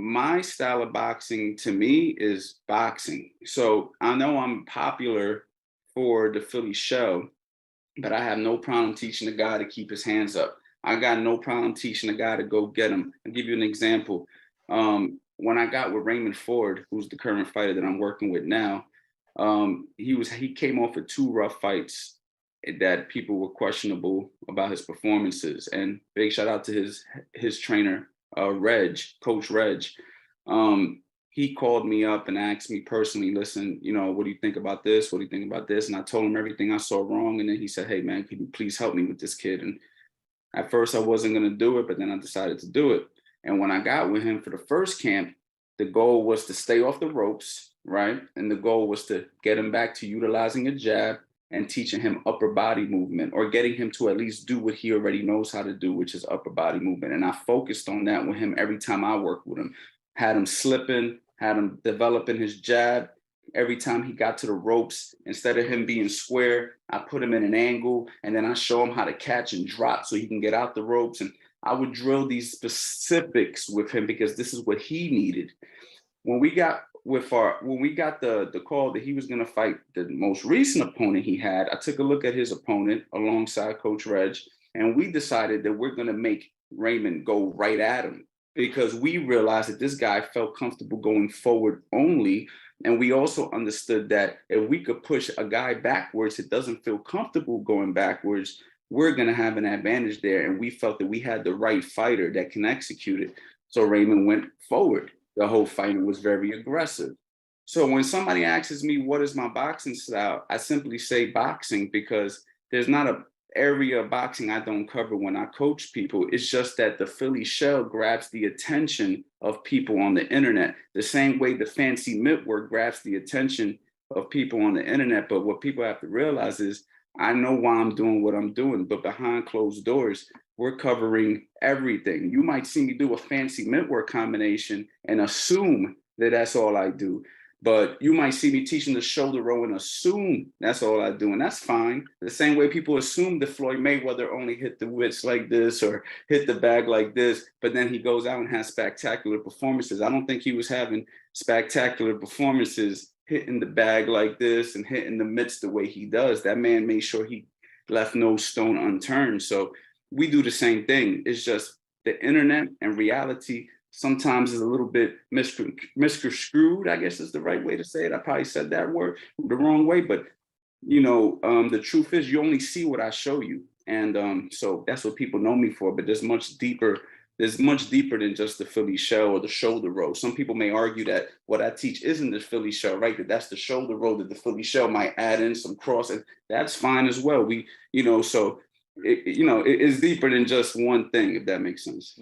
my style of boxing to me is boxing. So I know I'm popular for the Philly show, but I have no problem teaching a guy to keep his hands up. I got no problem teaching a guy to go get him. I'll give you an example. When I got with Raymond Ford, who's the current fighter that I'm working with now, he came off of two rough fights that people were questionable about his performances. And big shout out to his trainer, Coach Reg. He called me up and asked me personally, listen, what do you think about this? What do you think about this? And I told him everything I saw wrong. And then he said, hey, man, can you please help me with this kid? And at first I wasn't going to do it, but then I decided to do it. And when I got with him for the first camp, the goal was to stay off the ropes, right? And the goal was to get him back to utilizing a jab and teaching him upper body movement, or getting him to at least do what he already knows how to do, which is upper body movement. And I focused on that with him every time I worked with him. Had him slipping, had him developing his jab. Every time he got to the ropes, instead of him being square, I put him in an angle, and then I show him how to catch and drop so he can get out the ropes. And I would drill these specifics with him because this is what he needed. When we got the call that he was going to fight the most recent opponent he had, I took a look at his opponent alongside Coach Reg, and we decided that we're going to make Raymond go right at him, because we realized that this guy felt comfortable going forward only. And we also understood that if we could push a guy backwards that doesn't feel comfortable going backwards, we're going to have an advantage there. And we felt that we had the right fighter that can execute it. So Raymond went forward. The whole fight was very aggressive. So when somebody asks me, what is my boxing style? I simply say boxing, because there's not an area of boxing I don't cover when I coach people. It's just that the Philly shell grabs the attention of people on the internet, the same way the fancy mitt work grabs the attention of people on the internet. But what people have to realize is, I know why I'm doing what I'm doing, but behind closed doors, we're covering everything. You might see me do a fancy mitt work combination and assume that that's all I do. But you might see me teaching the shoulder row and assume that's all I do. And that's fine. The same way people assume that Floyd Mayweather only hit the wits like this or hit the bag like this, but then he goes out and has spectacular performances. I don't think he was having spectacular performances hitting the bag like this and hitting the mitts the way he does. That man made sure he left no stone unturned. So we do the same thing. It's just the internet and reality sometimes is a little bit misconstrued, I guess is the right way to say it. I probably said that word the wrong way, but the truth is you only see what I show you. And so that's what people know me for, but there's much deeper than just the Philly shell or the shoulder roll. Some people may argue that what I teach isn't the Philly shell, right? That that's the shoulder roll, that the Philly shell might add in some cross, and that's fine as well. So it is deeper than just one thing, if that makes sense.